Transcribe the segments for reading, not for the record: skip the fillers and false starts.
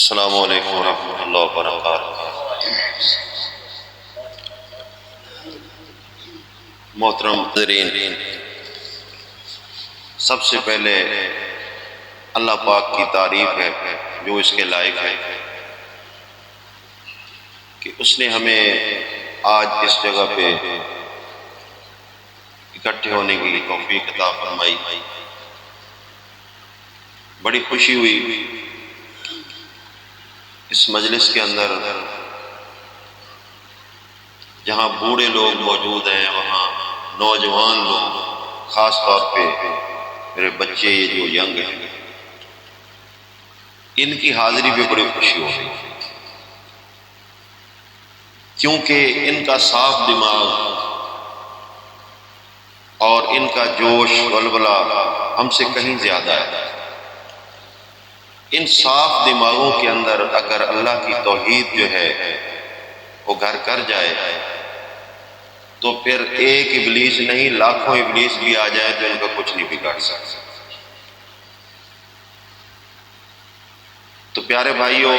السلام علیکم ورحمۃ اللہ وبرکاتہ۔ محترم حاضرین، سب سے پہلے اللہ پاک کی تعریف ہے جو اس کے لائق ہے کہ اس نے ہمیں آج اس جگہ پہ اکٹھے ہونے کی توفیق عطا فرمائی۔ بڑی خوشی ہوئی اس مجلس کے اندر، جہاں بوڑھے لوگ موجود ہیں وہاں نوجوان لوگ، خاص طور پہ میرے بچے یہ جو ینگ ہیں، ان کی حاضری پہ بڑی خوشی ہو رہی ہے، کیونکہ ان کا صاف دماغ اور ان کا جوش ولولہ ہم سے کہیں زیادہ ہے۔ ان صاف دماغوں کے اندر اگر اللہ کی توحید جو ہے وہ گھر کر جائے تو پھر ایک ابلیس نہیں لاکھوں ابلیس بھی آ جائے تو ان کا کچھ نہیں بگاڑ سکتا۔ تو پیارے بھائیوں،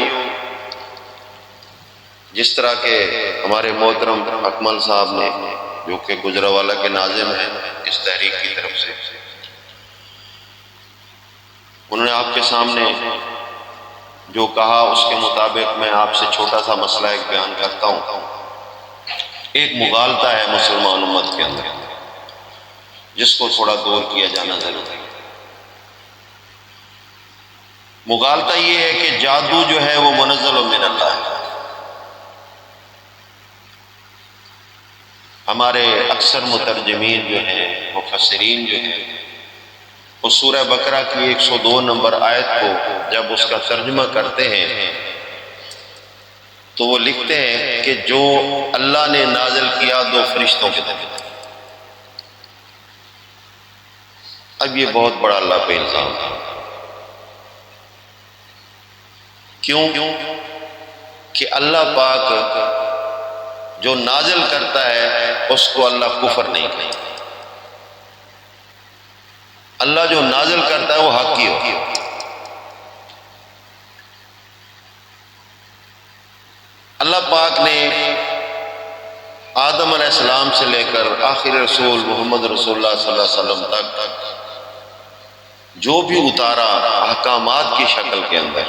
جس طرح کے ہمارے محترم اکمل صاحب نے، جو کہ گجرانوالہ کے ناظم ہیں اس تحریک کی طرف سے، انہوں نے آپ کے سامنے جو کہا اس کے مطابق میں آپ سے چھوٹا سا مسئلہ ایک بیان کرتا ہوں۔ ایک مغالطہ ہے مسلمان امت کے اندر جس کو تھوڑا دور کیا جانا ضروری ہے۔ مغالطہ یہ ہے کہ جادو جو ہے وہ منزل من اللہ ہے۔ ہمارے اکثر مترجمین جو ہیں، مفسرین جو ہیں، وہ سورہ بقرہ کی 102 نمبر آیت کو جب اس کا ترجمہ کرتے ہیں تو وہ لکھتے ہیں کہ جو اللہ نے نازل کیا دو فرشتوں کے ذریعے۔ اب یہ بہت بڑا اللہ پہ الزام ہے۔ کیوں کہ اللہ پاک جو نازل کرتا ہے اس کو اللہ کفر نہیں کہتا۔ اللہ جو نازل کرتا ہے وہ حق ہی ہوتی ہے۔ اللہ پاک نے آدم علیہ السلام سے لے کر آخر رسول محمد رسول اللہ صلی اللہ علیہ وسلم تک جو بھی اتارا احکامات کی شکل کے اندر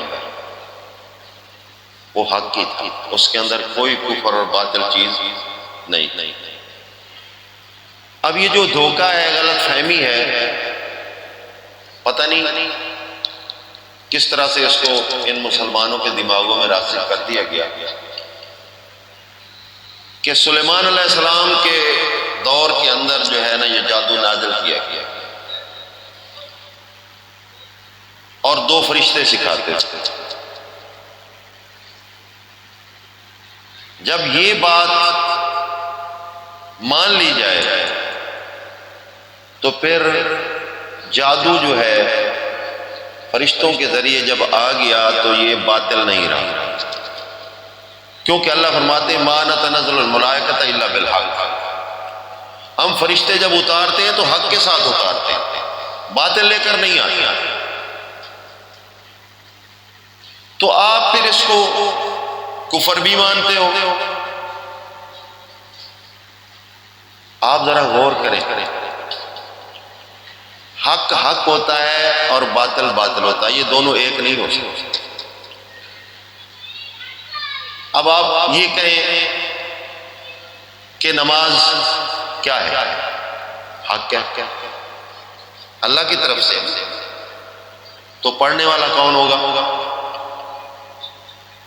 وہ حق کی تھی، اس کے اندر کوئی کفر اور باطل چیز نہیں۔ اب یہ جو دھوکہ ہے، غلط فہمی ہے، پتہ نہیں کس طرح سے اس کو ان مسلمانوں کے دماغوں میں راسخ کر دیا گیا کہ سلیمان علیہ السلام کے دور کے اندر جو ہے نا یہ جادو نازل کیا گیا اور دو فرشتے سکھاتے تھے۔ جب یہ بات مان لی جائے تو پھر جادو جو ہے فرشتوں کے ذریعے جب آ گیا تو یہ باطل نہیں رہا، کیونکہ اللہ فرماتے ہیں ما نتنزل الملائکۃ الا بالحق۔ ہم فرشتے جب اتارتے ہیں تو حق کے ساتھ اتارتے ہیں، باطل لے کر نہیں آتے۔ تو آپ پھر اس کو کفر بھی مانتے ہو۔ آپ ذرا غور کریں، حق حق ہوتا ہے اور باطل باطل ہوتا ہے، یہ دونوں ایک نہیں ہو سکتے۔ اب آپ یہ کہیں کہ نماز کیا ہے، حق کیا اللہ کی طرف سے، تو پڑھنے والا کون ہوگا؟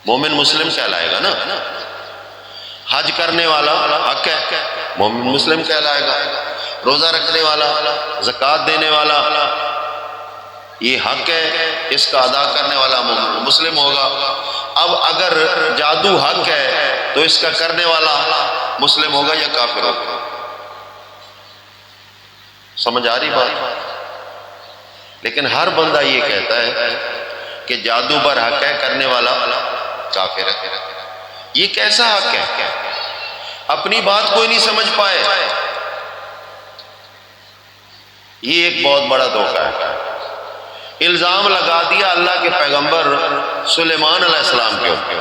مومن مسلم کہلائے گا نا۔ حج کرنے والا حق ہے، مومن مسلم کہلائے گا۔ روزہ رکھنے والا، زکوٰۃ دینے والا، یہ حق ہے، اس کا ادا کرنے والا مسلم ہوگا۔ اب اگر جادو حق ہے تو اس کا کرنے والا مسلم ہوگا یا کافر ہوگا؟ سمجھ آ رہی بات؟ لیکن ہر بندہ یہ کہتا ہے کہ جادو پر حق ہے، کرنے والا کافر ہے۔ یہ کیسا حق ہے؟ اپنی بات کوئی نہیں سمجھ پائے۔ یہ ایک بہت بڑا دھوکہ ہے۔ الزام لگا دیا اللہ کے پیغمبر سلیمان علیہ السلام کے اوپر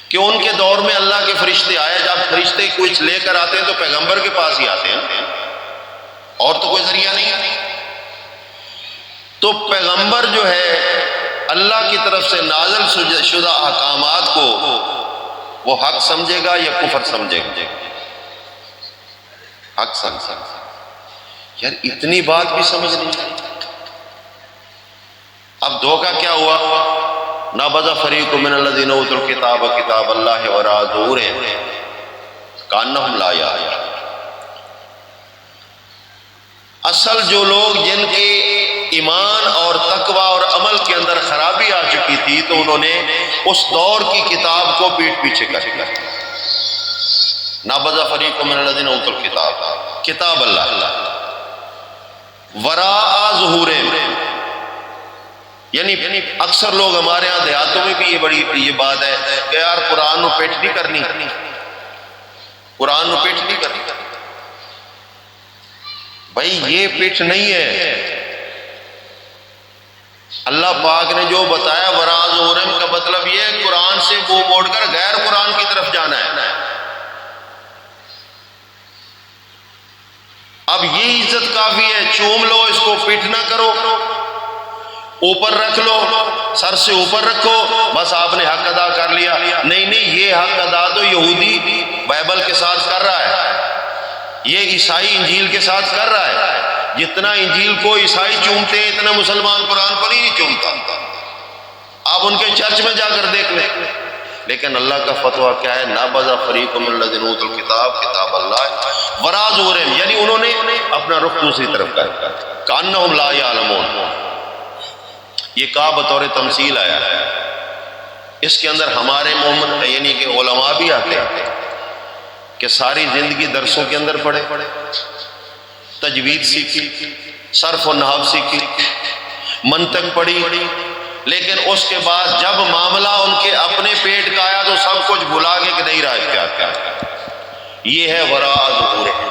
کہ ان کے دور میں اللہ کے فرشتے آئے، جب فرشتے کچھ لے کر آتے ہیں تو پیغمبر کے پاس ہی آتے ہیں، اور تو کوئی ذریعہ نہیں۔ تو پیغمبر جو ہے اللہ کی طرف سے نازل شدہ احکامات کو وہ حق سمجھے گا یا کفر سمجھے گا؟ حق سمجھے گا۔ یار اتنی بات بھی سمجھ نہیں۔ اب دھوکہ کیا ہوا؟ نَبَذَ فَرِيقٌ مِّنَ الَّذِينَ أُوتُوا الْكِتَابَ كِتَابَ اللَّهِ وَرَاءَ ظُهُورِهِمْ كَأَنَّهُمْ لَا يَعْلَمُونَ۔ اصل جو لوگ جن کے ایمان اور تقوی اور عمل کے اندر خرابی آ چکی تھی تو انہوں نے اس دور کی کتاب کو پیٹھ پیچھے کر دیا۔ نَبَذَ فَرِيقٌ مِّنَ الَّذِينَ أُوتُوا الْكِتَابَ کتاب اللہ وراء ظہورہم، یعنی اکثر لوگ ہمارے ہاں دیہاتوں میں بھی یہ بات ہے کہ یار قرآن نو پیٹھ نہیں کرنی، قرآن نو پیٹھ نہیں کرنی۔ بھائی یہ پیٹھ نہیں ہے۔ اللہ پاک نے جو بتایا وراء ظہورہم کا مطلب یہ ہے قرآن سے منہ موڑ کر غیر قرآن کی طرف جانا ہے۔ اب یہ عزت کافی ہے، چوم لو اس کو، پیٹھ نہ کرو، اوپر رکھ لو، سر سے اوپر رکھو، بس آپ نے حق ادا کر لیا۔ نہیں، یہ حق ادا تو یہودی بائبل کے ساتھ کر رہا ہے، یہ عیسائی انجیل کے ساتھ کر رہا ہے۔ جتنا انجیل کو عیسائی چومتے ہیں اتنا مسلمان قرآن پر ہی نہیں چومتا۔ آپ ان کے چرچ میں جا کر دیکھ لیں۔ لیکن اللہ کا فتویٰ کیا ہے؟ نَبَذَ فَرِيقٌ مِّنَ الَّذِينَ أُوتُوا الْكِتَابَ كِتَابَ اللَّهِ وَرَاءَ ظُهُورِهِمْ، یعنی انہوں نے اپنا رخ دوسری طرف کر كَأَنَّهُمْ لَا يَعْلَمُونَ۔ یہ کا بطور تمثیل آیا ہے، اس کے اندر ہمارے مومن یعنی کہ علماء بھی آتے ہیں کہ ساری زندگی درسوں کے اندر پڑھے، تجوید سیکھی، صرف و نحو سیکھی، منطق پڑھی، لیکن اس کے بعد جب معاملہ ان کے اپنے پیٹ کا آیا تو سب کچھ بھلا کے کہ نہیں رہا اختیار کیا۔ یہ ہے وراء ظہورہم۔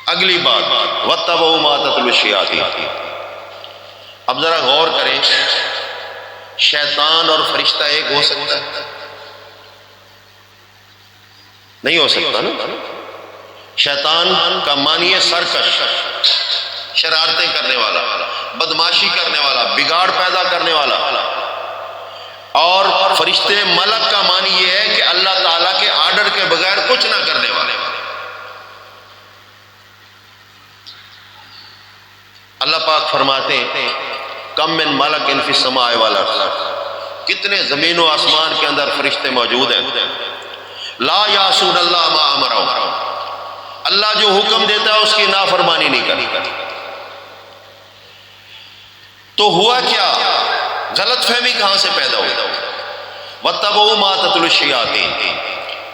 اگلی بات وَاتَّبَعُوا مَا تَتْلُو الشَّيَاطِینُ۔ اب ذرا غور کریں، شیطان اور فرشتہ ایک ہو سکتا ہے؟ نہیں ہو سکتا نا۔ شیطان کا معنی ہے سرکش، شرارتیں کرنے والا، بدماشی کرنے والا، بگاڑ پیدا کرنے والا، اور فرشتے ملک کا معنی یہ ہے کہ اللہ تعالیٰ کے آرڈر کے بغیر کچھ نہ کرنے والے۔ اللہ پاک فرماتے ہیں کم من ملک فی السماء والارض، کتنے زمین و آسمان کے اندر فرشتے موجود ہیں، لا یعصون اللہ ما امرہم، اللہ جو حکم دیتا ہے اس کی نافرمانی نہیں کرتی۔ تو ہوا کیا؟ غلط فہمی کہاں سے پیدا ہوئی؟ وَاتَّبَعُوا مَا تَتْلُو الشَّيَاطِینُ،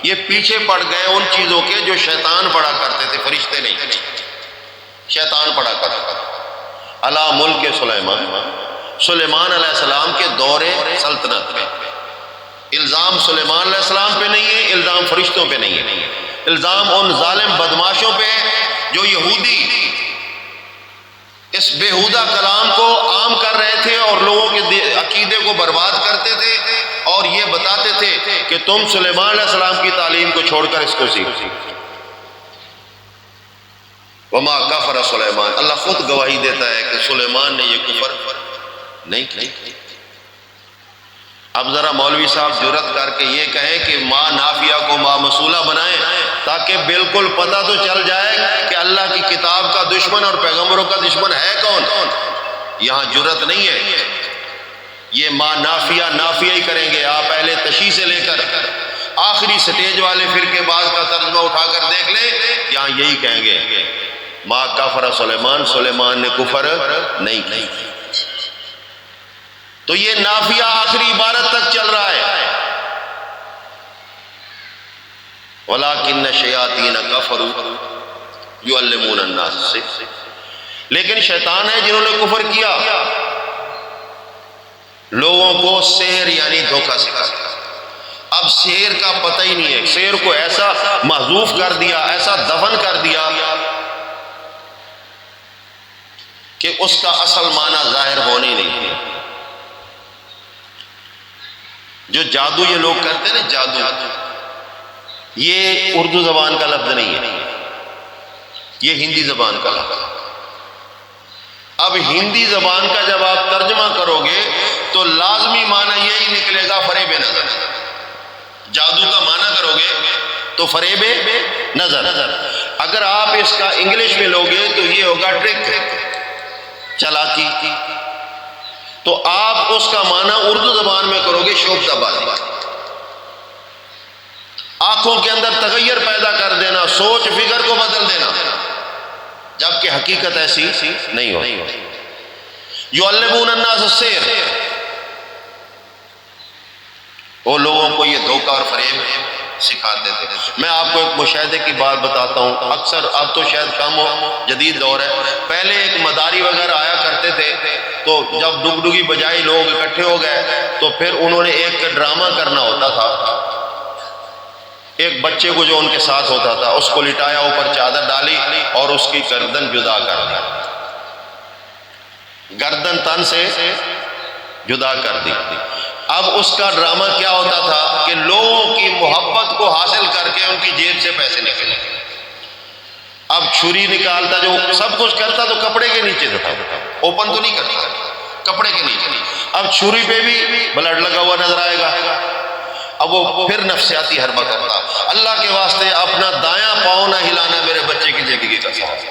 یہ پیچھے پڑ گئے ان چیزوں کے جو شیطان پڑھا کرتے تھے، فرشتے نہیں، شیطان پڑھا کرتا تھا۔ علی ملک سلیمان علیہ السلام کے دور سلطنت میں الزام سلیمان علیہ السلام پہ نہیں ہے، الزام فرشتوں پہ نہیں ہے، الزام ان ظالم بدماشوں پہ جو یہودی اس بےہودہ کلام کو عام کر رہے تھے اور لوگوں کے عقیدے کو برباد کرتے تھے اور یہ بتاتے تھے کہ تم سلیمان علیہ السلام کی تعلیم کو چھوڑ کر اس کو سیکھو۔ وما کفر سلیمان، اللہ خود گواہی دیتا ہے کہ سلیمان نے یہ کفر نہیں کی۔ اب ذرا مولوی صاحب جرأت کر کے یہ کہیں کہ ماں نافیہ کو ماں مسئولہ بنائیں تاکہ بالکل پتہ تو چل جائے کہ اللہ کی کتاب کا دشمن اور پیغمبروں کا دشمن ہے کون۔ یہاں جرأت نہیں ہے، یہ ماں نافیہ ہی کریں گے۔ آپ پہلے تشیع سے لے کر آخری سٹیج والے فرقے باز کا ترجمہ اٹھا کر دیکھ لیں، یہاں یہی کہیں گے ما کفر سلیمان نے کفر نہیں کی۔ تو یہ نافیہ آخری عبارت تک چل رہا ہے، وَلَٰكِنَّ الشَّيَاطِينَ كَفَرُوا يُعَلِّمُونَ النَّاسَ سے، لیکن شیطان ہے جنہوں نے کفر کیا، لوگوں کو سحر یعنی دھوکہ سکھا۔ اب سحر کا پتہ ہی نہیں ہے، سحر کو ایسا محذوف کر دیا، ایسا دفن کر دیا کہ اس کا اصل معنی ظاہر ہونے نہیں دیا۔ جو جادو یہ لوگ کرتے ہیں نا، جادو، یہ اردو زبان کا لفظ نہیں ہے، یہ ہندی زبان کا لفظ ہے۔ اب ہندی زبان کا جب آپ ترجمہ کرو گے تو لازمی معنی یہی نکلے گا، فریب نظر۔ جادو کا معنی کرو گے تو فریب نظر۔ اگر آپ اس کا انگلش میں لوگے تو یہ ہوگا ٹرک، چالاکی۔ تو آپ اس کا معنی اردو زبان میں کرو گے شوخ بازی، آنکھوں کے اندر تغیر پیدا کر دینا، سوچ فکر کو بدل دینا، جبکہ حقیقت ایسی نہیں ہو۔ یعلمون الناس السحر، وہ لوگوں کو یہ دھوکہ اور فریب سکھاتے تھے۔ میں آپ کو ایک مشاہدے کی بات بتاتا ہوں، اکثر اب تو شاید کم ہو، جدید دور ہے، پہلے ایک مداری وغیرہ آیا کرتے تھے، تو جب ڈگڈگی بجائی لوگ اکٹھے ہو گئے تو پھر انہوں نے ایک ڈرامہ کرنا ہوتا تھا۔ ایک بچے کو جو ان کے ساتھ ہوتا تھا اس کو لٹایا، اوپر چادر ڈالی اور اس کی گردن جدا کر دی، گردن تن سے جدا کر دی۔ اب اس کا ڈرامہ کیا ہوتا تھا کہ لوگوں کی محبت کو حاصل کر کے ان کی جیب سے پیسے نکلے۔ اب چھری نکالتا، جو سب کچھ کرتا تو کپڑے کے نیچے تھا، اوپن تو نہیں کرتا، کپڑے کے نیچے۔ اب چھری پہ بھی بلڈ لگا ہوا نظر آئے گا۔ اب وہ پھر نفسیاتی حربہ کرتا، اللہ کے واسطے اپنا دایاں پاؤں نہ ہلانا میرے بچے کی زندگی کا ساتھ۔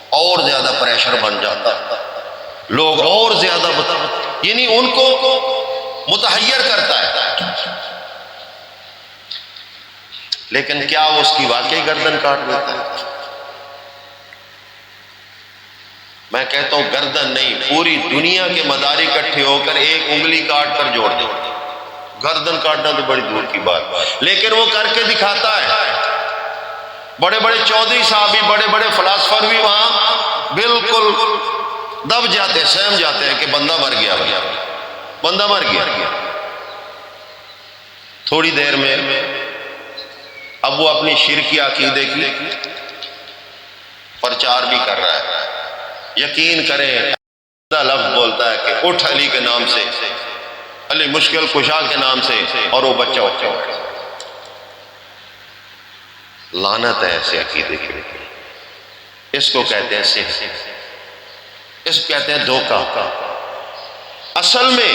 اور زیادہ پریشر بن جاتا، لوگ اور زیادہ یعنی ان کو متحیر کرتا ہے، لیکن کیا وہ اس کی واقعی گردن کاٹ دیتا ہے؟ میں کہتا ہوں گردن نہیں، پوری دنیا کے مداری اکٹھے ہو کر ایک انگلی کاٹ کر جوڑ دیں، گردن کاٹنا تو بڑی دور کی بات، لیکن وہ کر کے دکھاتا ہے۔ بڑے بڑے چودھری صاحب بھی، بڑے بڑے فلاسفر بھی وہاں بالکل دب جاتے، سہم جاتے ہیں کہ بندہ مر گیا، بندہ مر گیا۔ تھوڑی دیر میں اب وہ اپنی شرکی عقیدے کی پرچار بھی کر رہا ہے۔ یقین کریں، لفظ بولتا ہے کہ اٹھ علی کے نام سے، علی مشکل کشا کے نام سے، اور وہ بچہ اٹھا۔ لعنت ہے ایسے عقیدے کی، اس کو کہتے ہیں سحر، اس کو کہتے ہیں دھوکہ۔ اصل میں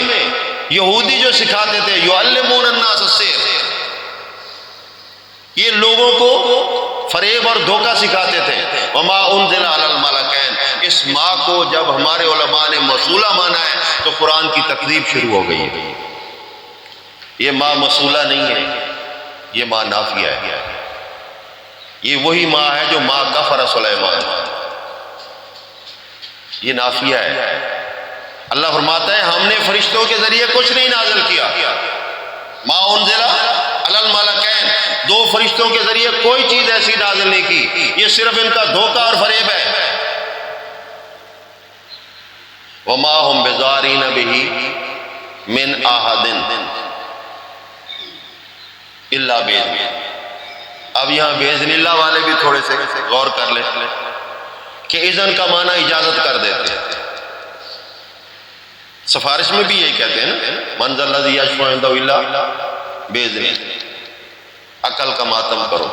یہودی جو سکھاتے تھے یعلمون الناس السحر، یہ لوگوں کو فریب اور دھوکہ سکھاتے تھے۔ وما انزل علی الملکین، اس ماں کو جب ہمارے علماء نے مسئولہ مانا ہے تو قرآن کی تکذیب شروع ہو گئی ہے۔ یہ ماں مسئولہ نہیں ہے، یہ ماں نافیہ ہے۔ یہ وہی ماں ہے جو ماں کفر سلیمان، یہ نافیہ ہے۔ اللہ فرماتا ہے ہم نے فرشتوں کے ذریعے کچھ نہیں نازل کیا، ما انزل علی الملکین، دو فرشتوں کے ذریعے کوئی چیز ایسی نازل نہیں کی، یہ صرف ان کا دھوکہ اور فریب ہے۔ وما هم بضارین بہ من احد الا باذن۔ اب یہاں باذن اللہ والے بھی تھوڑے سے غور کر لیں کہ اذن کا معنی اجازت کر دیتے ہیں، سفارش میں بھی یہی کہتے ہیں نا، من ذا الذی یشفع عنده الا باذنہ، عقل کا ماتم کرو۔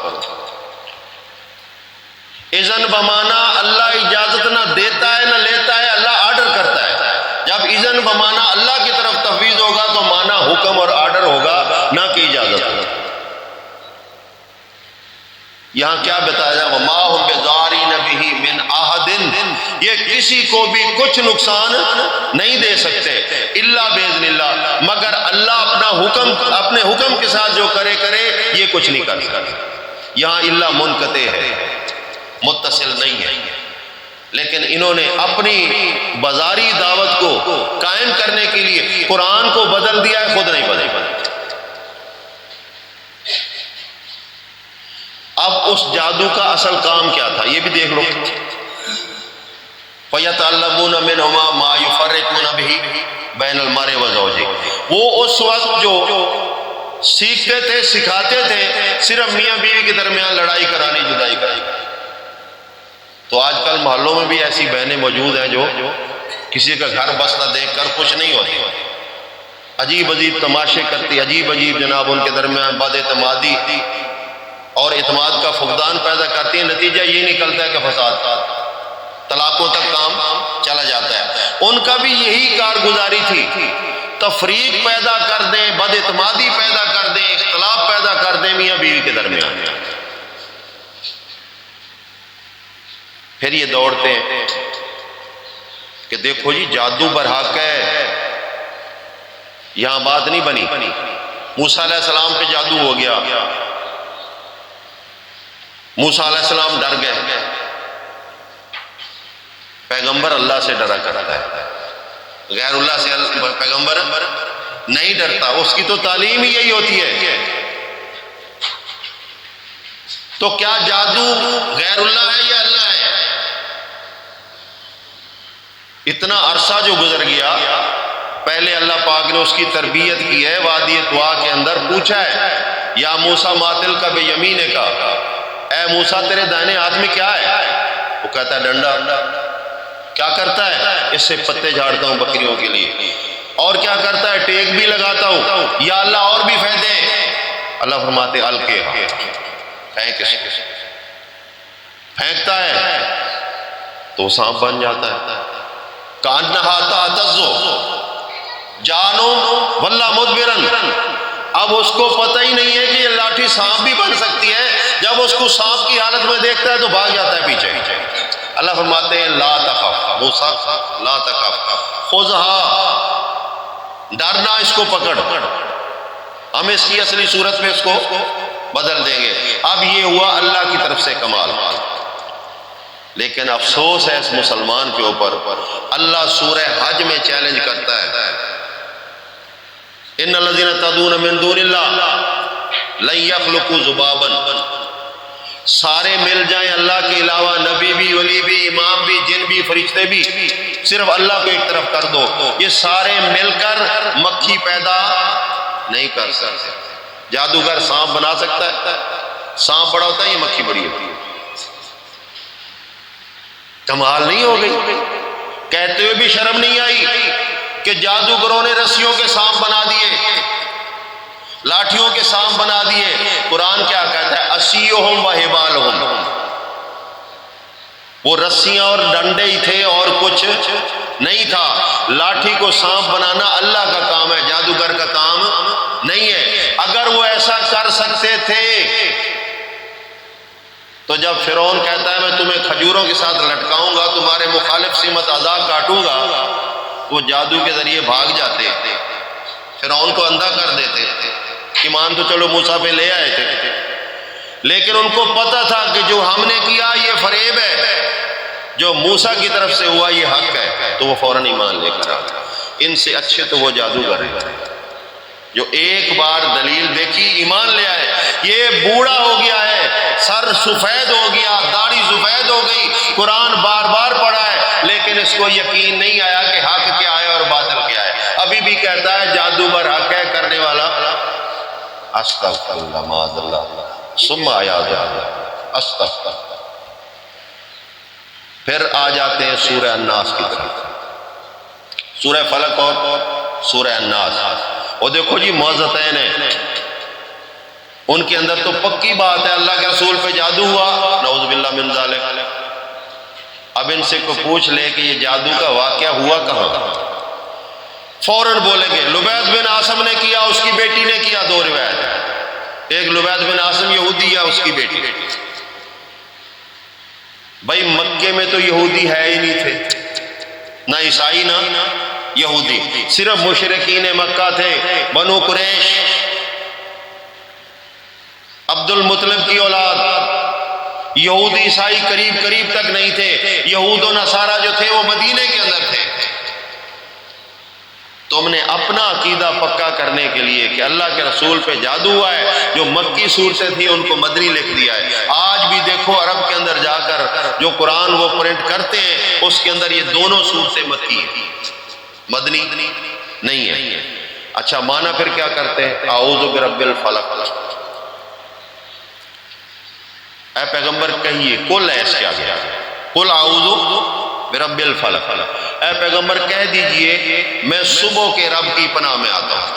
اذن بمانا اللہ اجازت نہ دیتا ہے نہ لیتا ہے، اللہ آرڈر کرتا ہے۔ جب اذن بمانا اللہ کی طرف تفویض ہوگا تو مانا حکم اور آرڈر ہوگا، نہ کہ اجازت ہوگا۔ یہاں کیا بتایا جائے؟ وما هم بضارین بہ من احد، یہ کسی کو بھی کچھ نقصان نہیں دے سکتے الا باذن اللہ، مگر اللہ اپنے حکم کے ساتھ جو کرے یہ کچھ نہیں کر سکتا۔ یہاں الا منقطع ہے، متصل نہیں ہے، لیکن انہوں نے اپنی بازاری دعوت کو قائم کرنے کے لیے قرآن کو بدل دیا ہے، خود نہیں بدل۔ اب اس جادو کا اصل کام کیا تھا یہ بھی دیکھ لو۔ فَيَتَعَلَّمُونَ مِنْهُمَا مَا يُفَرِّقُونَ بِهِ بَيْنَ الْمَرْءِ وَزَوْجِهِ، وہ اس وقت جو سیکھتے تھے، سکھاتے تھے، صرف میاں بیوی کے درمیان لڑائی کرانی، جدائی کرانی۔ تو آج کل محلوں میں بھی ایسی بہنیں موجود ہیں جو کسی کا گھر بستا دیکھ کر خوش نہیں ہوتی، عجیب عجیب تماشے کرتی، عجیب عجیب جناب ان کے درمیان بد اعتمادی اور اعتماد کا فقدان پیدا کرتی ہیں۔ نتیجہ یہ نکلتا ہے کہ فساد، طلاقوں تک کام چلا جاتا ہے۔ ان کا بھی یہی کارگزاری تھی، تفریق پیدا کر دیں، بد اعتمادی پیدا کر دیں، اختلاف پیدا کر دیں میاں بیوی کے درمیان۔ پھر یہ دوڑتے ہیں کہ دیکھو جی جادو برحق ہے، یہاں بات نہیں بنی۔ موسیٰ علیہ السلام پہ جادو ہو گیا، موسیٰ علیہ السلام ڈر گئے۔ پیغمبر اللہ سے ڈرا کرتا ہے، غیر اللہ سے پیغمبر نہیں ڈرتا، اس کی تو تعلیم ہی یہی ہوتی ہے۔ تو کیا جادو غیر اللہ ہے یا اللہ ہے؟ اتنا عرصہ جو گزر گیا، پہلے اللہ پاک نے اس کی تربیت کی ہے، وادی طوا کے اندر پوچھا ہے یا موسیٰ ماتل کا بے یمینے کا، اے موسیٰ تیرے دائنے ہاتھ میں کیا ہے؟ وہ کہتا ہے ڈنڈا۔ کیا کرتا ہے؟ اس سے پتے جھاڑتا ہوں بکریوں کے لیے۔ اور کیا کرتا ہے؟ ٹیک بھی لگاتا ہوں۔ یا اللہ اور بھی فائدے؟ اللہ فرماتے القے، پھینک اس کو۔ پھینکتا ہے تو سانپ بن جاتا ہے۔ کانہا تہتزو جانو واللہ مدبرن۔ اب اس کو پتہ ہی نہیں ہے کہ یہ لاٹھی سانپ بھی بن سکتی ہے، جب اس کو سانپ کی حالت میں دیکھتا ہے تو بھاگ جاتا ہے پیچھے۔ اللہ فرماتے ہیں لا تخف موسیٰ، لا تخف خذھا، ڈرنا اس کو پکڑ۔ ہم اس کی اصلی صورت میں اس کو بدل دیں گے۔ اب یہ ہوا اللہ کی طرف سے کمال۔ لیکن افسوس ہے اس مسلمان کے اوپر، اللہ سورہ حج میں چیلنج کرتا ہے، ان الذین تدعون من دون اللہ لن یخلقوا ذبابا۔ سارے مل جائیں اللہ کے علاوہ، نبی بھی، ولی بھی، امام بھی، جن بھی، فرشتے بھی، صرف اللہ کو ایک طرف کر دو، یہ سارے مل کر مکھی پیدا نہیں کر سکتے۔ جادوگر سانپ بنا سکتا ہے؟ سانپ بڑا ہوتا ہے، یہ مکھی بڑی ہوتی ہے۔ کمال نہیں ہو گئی؟ کہتے ہوئے بھی شرم نہیں آئی کہ جادوگروں نے رسیوں کے سانپ بنا دیے، لاٹھیوں کے سانپ بنا دیے۔ قرآن کیا کہتا ہے؟ اسیہم وحبالہم، وہ رسیاں اور ڈنڈے ہی تھے اور کچھ نہیں تھا۔ لاٹھی کو سانپ بنانا اللہ کا کام ہے، جادوگر کا کام نہیں ہے۔ اگر وہ ایسا کر سکتے تھے تو جب فرعون کہتا ہے میں تمہیں کھجوروں کے ساتھ لٹکاؤں گا، تمہارے مخالف سمت اعضاء کاٹوں گا، وہ جادو کے ذریعے بھاگ جاتے، فرعون کو اندھا کر دیتے۔ ایمان تو چلو موسیٰ پہ لے آئے تھے، لیکن ان کو پتہ تھا کہ جو ہم نے کیا یہ فریب ہے، جو موسیٰ کی طرف سے ہوا یہ حق ہے، تو وہ فوراً ایمان لے کر آ گئے۔ ان سے اچھے تو وہ جادوگر ہیں جو ایک بار دلیل دیکھی ایمان لے آئے۔ یہ بوڑھا ہو گیا ہے، سر سفید ہو گیا، داڑھی سفید ہو گئی، قرآن بار بار پڑھا ہے، لیکن اس کو یقین نہیں آیا کہ حق کیا ہے اور باطل کیا ہے۔ ابھی بھی کہتا ہے جادو بر حق ہے، کرنے والا استغفر اللہ معاذ اللہ ثم عیاذ باللہ استغفر۔ پھر آ جاتے ہیں سورہ الناس کی طرف، سورہ فلق اور سورہ الناس۔ اور دیکھو جی معزتین ہیں، ان کے اندر تو پکی بات ہے اللہ کے رسول پہ جادو ہوا، نعوذ باللہ من ذالک۔ اب ان سے کو پوچھ لے کہ یہ جادو کا واقعہ ہوا کہاں، فوراً بولیں گے لبید بن عاصم نے کیا، اس کی بیٹی نے کیا۔ دو روایت، ایک لبید بن عاصم یہودی ہے، اس کی بیٹی۔ بھائی مکے میں تو یہودی ہے ہی نہیں تھے، نہ عیسائی نہ یہودی، صرف مشرکین مکہ تھے، بنو قریش، عبد المطلب کی اولاد۔ یہودی عیسائی قریب قریب تک نہیں تھے، یہود و نصارہ جو تھے وہ مدینے کے اندر تھے۔ تم نے اپنا عقیدہ پکا کرنے کے لیے کہ اللہ کے رسول پہ جادو ہوا ہے، جو مکی صورتیں تھیں ان کو مدنی لکھ دیا ہے۔ آج بھی دیکھو عرب کے اندر جا کر جو قرآن وہ پرنٹ کرتے ہیں اس کے اندر یہ دونوں صورتیں مکی ہیں، مدنی نہیں ہے۔ اچھا معنی پھر کیا کرتے ہیں؟ اعوذ برب الفلق۔ اے پیغمبر کہیے کل ایس کیا گیا، قل اعوذ برب الفلق، اے پیغمبر کہہ دیجئے میں صبح کے رب کی پناہ میں آتا ہوں،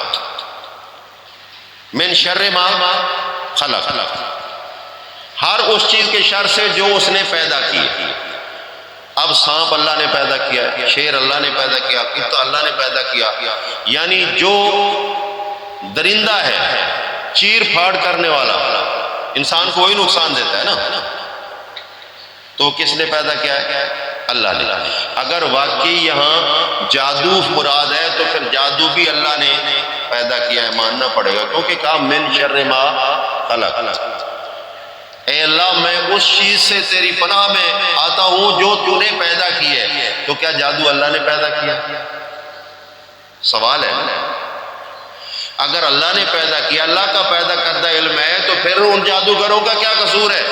من شر ما خلق، ہر اس چیز کے شر سے جو اس نے پیدا کی۔ اب سانپ اللہ نے پیدا کیا، شیر اللہ نے پیدا کیا، کتا اللہ نے پیدا کیا، یعنی جو درندہ ہے چیر پھاڑ کرنے والا، انسان کو وہی نقصان دیتا ہے نا، تو کس نے پیدا کیا ہے؟ اللہ نے۔ اگر واقعی یہاں جادو مراد ہے تو پھر جادو بھی اللہ نے پیدا کیا ہے، ماننا پڑے گا، کیونکہ کہا من شر ما خلق، اے اللہ میں اس چیز سے تیری پناہ میں آتا ہوں جو تو نے پیدا کی ہے۔ تو کیا جادو اللہ نے پیدا کیا؟ سوال ہے نا۔ اگر اللہ نے پیدا کیا، اللہ کا پیدا کردہ علم ہے، تو پھر ان جادوگروں کا کیا قصور ہے؟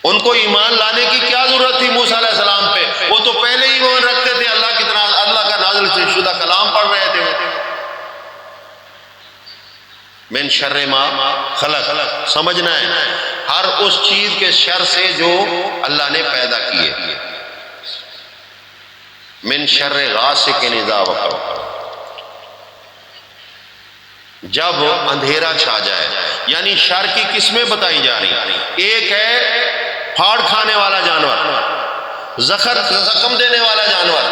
ان کو ایمان لانے کی کیا ضرورت تھی موسیٰ علیہ السلام پہ؟ وہ تو پہلے ہی ایمان رکھتے تھے، اللہ کی طرح اللہ کا نازل شدہ کلام پڑھ رہے تھے۔ من شر ما خلق، سمجھنا ہے ہر اس چیز کے شر سے جو اللہ نے پیدا کی ہے۔ من شر غاسق اذا وقب، جب اندھیرا چھا جائے، یعنی شر کی قسمیں بتائی جا رہی۔ ایک ہے پھاڑ کھانے والا جانور، زخم دینے والا جانور،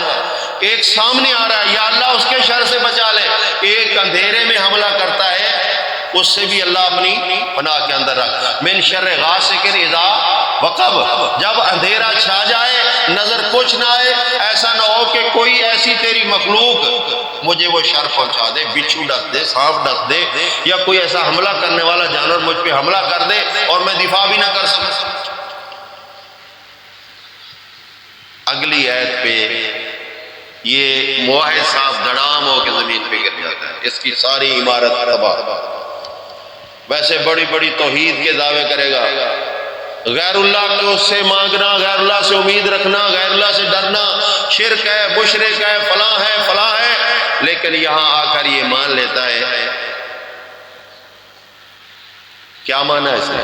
ایک سامنے آ رہا ہے، یا اللہ اس کے شر سے بچا لے۔ ایک اندھیرے میں حملہ کرتا ہے، اس سے بھی اللہ اپنی پناہ کے اندر رکھ۔ من شر غاسق اذا وقب، جب اندھیرا چھا جائے، نظر کچھ نہ آئے، ایسا نہ ہو کہ کوئی ایسی تیری مخلوق مجھے وہ شر پہنچا دے، بچھو ڈس دے، سانپ ڈس دے، یا کوئی ایسا حملہ کرنے والا جانور مجھ پہ حملہ کر دے اور میں دفاع بھی نہ کر سکوں۔ اگلی آیت پہ یہ معاہد صاحب دھڑام ہو کے زمین پہ گر جاتا ہے، اس کی ساری عمارت تباہ۔ ویسے بڑی بڑی توحید کے دعوے کرے گا، غیر اللہ کو اس سے مانگنا، غیر اللہ سے امید رکھنا، غیر اللہ سے ڈرنا شرک ہے، مشرک ہے، فلاں ہے، لیکن یہاں آ کر یہ مان لیتا ہے۔ کیا مانا ہے اس نے؟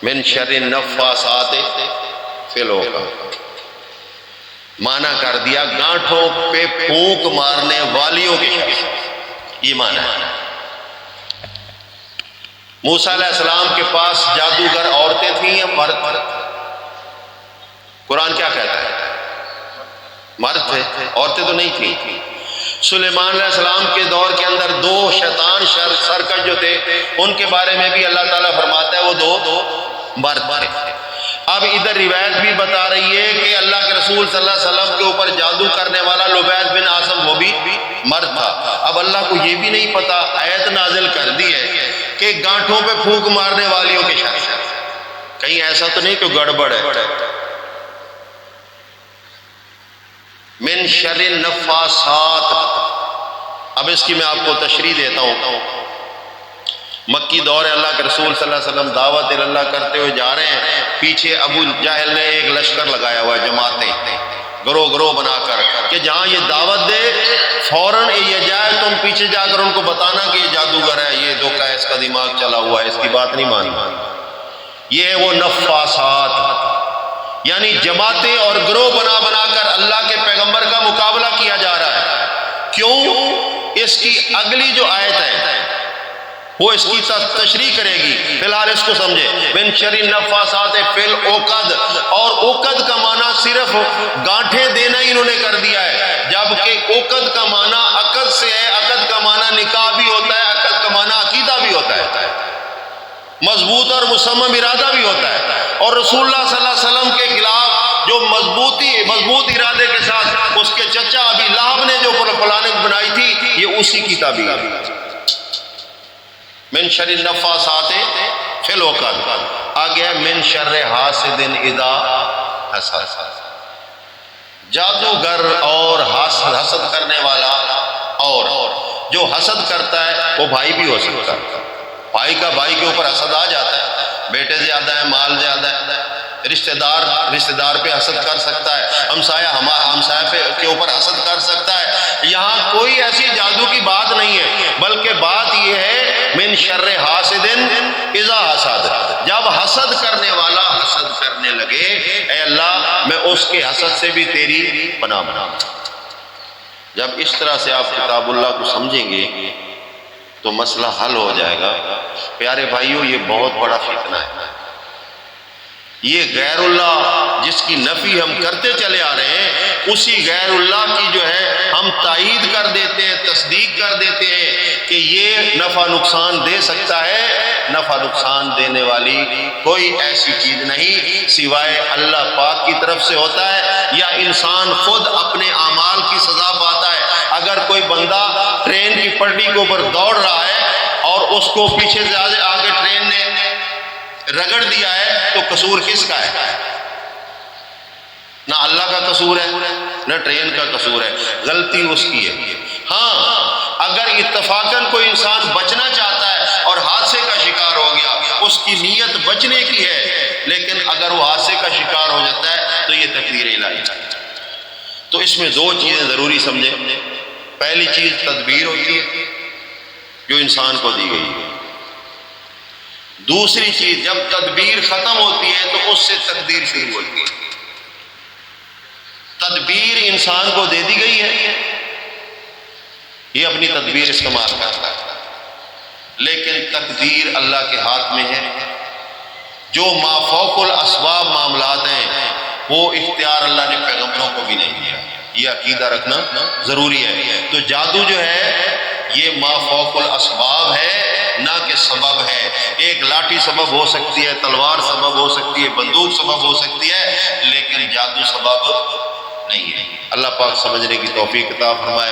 من شر النفاثات فی العقد، مانا کر دیا گانٹھوں پہ پھونک مارنے والیوں کے شر، یہ مانا ہے۔ موسیٰ علیہ السلام کے پاس جادوگر عورتیں تھیں یا مرد؟ قرآن کیا کہتا ہے؟ مرد تھے، عورتیں تو نہیں تھیں۔ سلیمان علیہ السلام کے دور کے اندر دو شیطان سرکش جو تھے، ان کے بارے میں بھی اللہ تعالیٰ فرماتا ہے وہ دو مرد تھے۔ اب ادھر روایت بھی بتا رہی ہے کہ اللہ کے رسول صلی اللہ علیہ وسلم کے اوپر جادو کرنے والا لبید بن عاصم وہ بھی مرد تھا۔ اب اللہ کو یہ بھی نہیں پتا، آیت نازل کر دی ہے کہ گانٹھوں پہ پھونک مارنے والیوں کے شر، کہیں ایسا تو نہیں کہ گڑبڑ ہے۔ من شر النفاثات، اب اس کی میں آپ کو تشریح دیتا ہوں۔ مکی دور اللہ کے رسول صلی اللہ علیہ وسلم دعوت اللہ کرتے ہوئے جا رہے ہیں، پیچھے ابو جہل نے ایک لشکر لگایا ہوا ہے، جماعتیں گروہ بنا کر، کہ جہاں یہ دعوت دے فوراً یہ جائے، تم پیچھے جا کر ان کو بتانا کہ یہ جادوگر ہے، یہ دھوکہ ہے، اس کا دماغ چلا ہوا ہے، اس کی بات نہیں مانی۔ یہ ہے وہ نفاثات، یعنی جماعتیں اور گروہ بنا کر اللہ کے پیغمبر کا مقابلہ کیا جا رہا ہے۔ کیوں؟ اس کی اگلی جو آیت ہے وہ اس کی تشریح کرے گی، فی الحال اس کو سمجھے۔ من شر النفاثات فی العقد، اور عقد کا معنی صرف گانٹھیں دینا ہی انہوں نے کر دیا ہے، جبکہ عقد کا معنی عقد سے ہے، عقد کا معنی نکاح بھی ہوتا ہے، عقد کا معنی عقیدہ بھی ہوتا ہے، مضبوط اور مصمم ارادہ بھی ہوتا ہے۔ اور رسول اللہ صلی اللہ علیہ وسلم کے خلاف جو مضبوط ارادے کے ساتھ اس کے چچا ابی لہب نے جو پلاننگ بنائی تھی، یہ اسی کی تعبیر ہے۔ من شر النفاثات فی العقد، آگے ہے من شر حاسد اذا حسد، جادوگر اور حسد کرنے والا، اور جو حسد کرتا ہے وہ بھائی بھی ہو سکتا ہے، بھائی کا بھائی کے اوپر حسد آ جاتا ہے، بیٹے زیادہ ہے، مال زیادہ رشتہ دار پہ حسد کر سکتا ہے، ہمسایہ کے اوپر حسد کر سکتا ہے۔ یہاں کوئی ایسی جادو کی بات نہیں ہے، بلکہ بات یہ ہے من شر حاسد اذا حسد، جب حسد کرنے والا حسد کرنے لگے، اے اللہ میں اس کے حسد سے بھی تیری پناہ مانگتا ہوں۔ جب اس طرح سے آپ کتاب اللہ کو سمجھیں گے تو مسئلہ حل ہو جائے گا۔ پیارے بھائیوں، یہ بہت بڑا فتنہ ہے۔ یہ غیر اللہ جس کی نفی ہم کرتے چلے آ رہے ہیں، اسی غیر اللہ کی جو ہے ہم تائید کر دیتے ہیں، تصدیق کر دیتے ہیں کہ یہ نفع نقصان دے سکتا ہے۔ نفع نقصان دینے والی کوئی ایسی چیز نہیں سوائے اللہ پاک کی طرف سے ہوتا ہے، یا انسان خود اپنے اعمال کی سزا پاتا ہے۔ اگر کوئی بندہ ٹرین کی پٹری کے اوپر دوڑ رہا ہے اور اس کو پیچھے سے آگے ٹرین نے رگڑ دیا ہے تو قصور کس کا ہے؟ نہ اللہ کا قصور ہے نہ ٹرین کا قصور ہے، غلطی اس کی ہے۔ ہاں، اگر اتفاقاً کوئی انسان بچنا چاہتا ہے اور حادثے کا شکار ہو گیا، اس کی نیت بچنے کی ہے، لیکن اگر وہ حادثے کا شکار ہو جاتا ہے تو یہ تقدیر الہی ہے۔ تو اس میں دو چیزیں ضروری سمجھیں۔ پہلی چیز تدبیر ہوتی ہے جو انسان کو دی گئی ہے۔ دوسری چیز، جب تدبیر ختم ہوتی ہے تو اس سے تقدیر شروع ہوتی ہے۔ تدبیر انسان کو دے دی گئی ہے، یہ اپنی تدبیر استعمال کرتا ہے، لیکن تقدیر اللہ کے ہاتھ میں ہے۔ جو ما فوق الاسباب معاملات ہیں وہ اختیار اللہ نے پیغمبروں کو بھی نہیں دیا، یہ عقیدہ رکھنا ضروری ہے۔ تو جادو جو ہے یہ ما فوق الاسباب ہے، نہ کہ سبب ہے۔ ایک لاٹھی سبب ہو سکتی ہے، تلوار سبب ہو سکتی ہے، بندوق سبب ہو سکتی ہے، لیکن جادو سبب نہیں ہے۔ اللہ پاک سمجھنے کی توفیق عطا فرمائے۔